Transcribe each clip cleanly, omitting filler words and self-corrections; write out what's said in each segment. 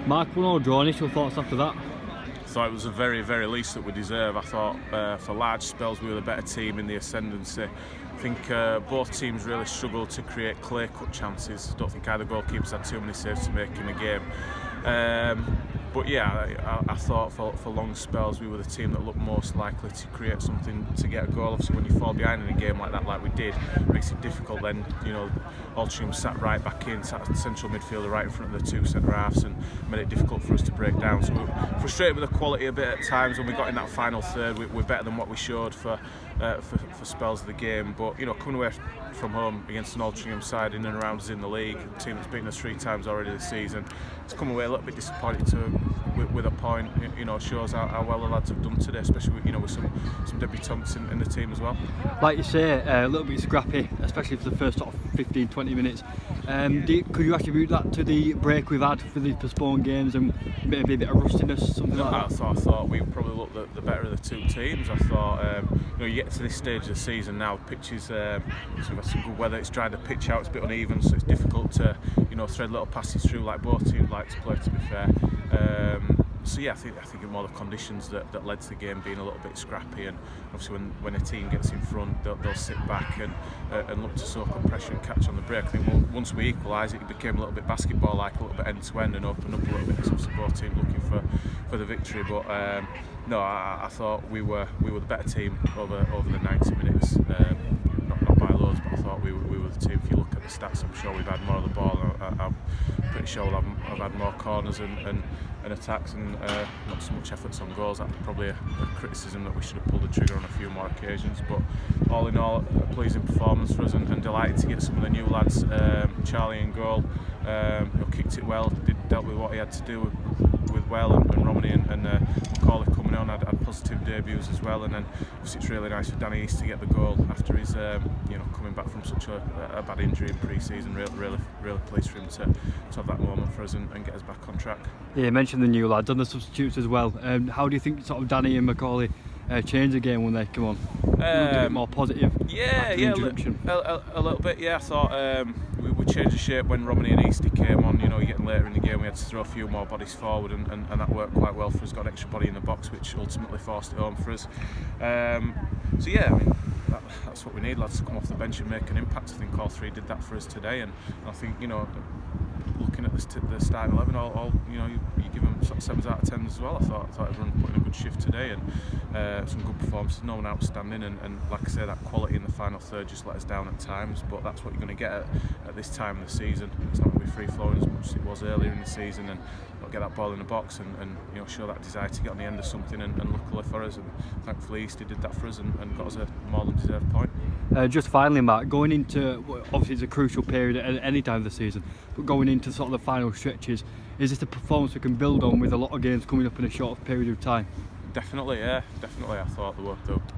Mark, 1-1 draw, initial thoughts after that? I thought it was the very, very least that we deserve. I thought for large spells we were the better team in the ascendancy. I think both teams really struggled to create clear-cut chances. I don't think either goalkeepers had too many saves to make in the game. But yeah, I thought for long spells we were the team that looked most likely to create something to get a goal. Obviously when you fall behind in a game like that, like we did, it makes it difficult then. You know, Altrincham sat right back in, sat at central midfielder right in front of the two centre halves and made it difficult for us to break down. So we were frustrated with the quality a bit at times. When we got in that final third, we're better than what we showed for spells of the game. But you know, coming away from home against an Altrincham side in and around us in the league, a team that's beaten us 3 times already this season, to come away a little bit disappointed with a point, you know, shows how well the lads have done today, especially with, you know, with some debutants in the team as well. Like you say, a little bit scrappy, especially for the first sort of 15-20 minutes. Could you attribute that to the break we've had for the postponed games and maybe a bit of rustiness, something like that? I thought we probably looked the better of the two teams. I thought, you know, you get to this stage of the season now, pitches, we've had some good weather, it's dried the pitch out, it's a bit uneven, so it's difficult to, you know, thread little passes through like both teams like to play, to be fair. So yeah, I think it's more the conditions that led to the game being a little bit scrappy, and obviously when a team gets in front, they'll sit back and look to soak up pressure and catch on the break. I think once we equalised, it became a little bit basketball-like, a little bit end-to-end, and opened up a little bit because obviously both teams looking for the victory. But no, I thought we were the better team over the 90 minutes. Not by loads, but I thought we were the team. If you look at the stats, I'm sure we've had more of the ball. I'm pretty sure I've had more corners and attacks and not so much efforts on goals. That's probably a criticism that we should have pulled the trigger on a few more occasions. But all in all, a pleasing performance for us, and delighted to get some of the new lads. Charlie in goal, who kicked it well, dealt with what he had to do with well, and Romney and Macaulay coming on had positive debuts as well. And then obviously it's really nice for Danny East to get the goal after his you know, coming back from such a bad injury in pre-season. Really pleased for him to have that moment for us and get us back on track. Yeah, you mentioned the new lads and the substitutes as well. How do you think sort of Danny and Macaulay change the game when they come on? A bit more positive. Yeah, a little bit. Yeah, I thought we changed the shape when Romney and Easty came on. You know, getting later in the game, we had to throw a few more bodies forward, and that worked quite well for us. Got an extra body in the box, which ultimately forced it home for us. So yeah, I mean, that's what we need, lads, to come off the bench and make an impact. I think all 3 did that for us today, and I think, you know, looking at the starting 11, all you know, you give them sort of 7s out of 10s as well. I thought everyone put in a good shift today, and some good performances, no one outstanding, and like I say, that quality in the final third just let us down at times. But that's what you're going to get at this time of the season. It's not going to be free flowing as much as it was earlier in the season, and not get that ball in the box and you know, show that desire to get on the end of something. And luckily for us, and thankfully Easty did that for us and got us a more than deserved point. Just finally, Mark, going into, obviously it's a crucial period at any time of the season, but going into sort of the final stretches, is this a performance we can build on with a lot of games coming up in a short period of time? Definitely, yeah, definitely. I thought there were,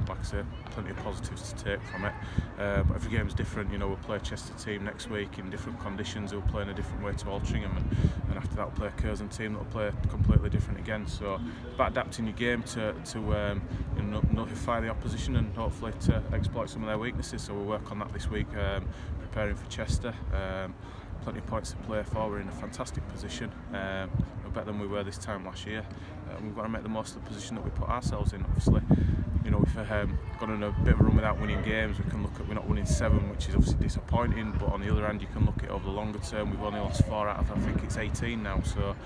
like I say, plenty of positives to take from it. But every game's different. You know, we'll play a Chester team next week in different conditions. We'll play in a different way to Altrincham, and after that we'll play a Curzon team that'll play completely different again. So it's about adapting your game to you know, notify the opposition and hopefully to exploit some of their weaknesses. So we'll work on that this week, preparing for Chester. Plenty of points to play for. We're in a fantastic position, we're better than we were this time last year. We've got to make the most of the position that we put ourselves in. Obviously, you know, we've gone on a bit of a run without winning games. We can look at, we're not winning 7, which is obviously disappointing, but on the other hand you can look at it over the longer term. We've only lost 4 out of, I think it's 18 now. So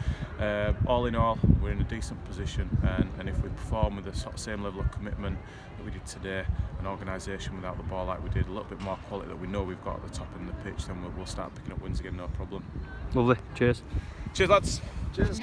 all in all, we're in a decent position, and if we perform with the sort of same level of commitment that we did today, an organisation without the ball like we did, a little bit more quality that we know we've got at the top of the pitch, then we'll start picking up wins again, no problem. Lovely, cheers. Cheers lads. Cheers.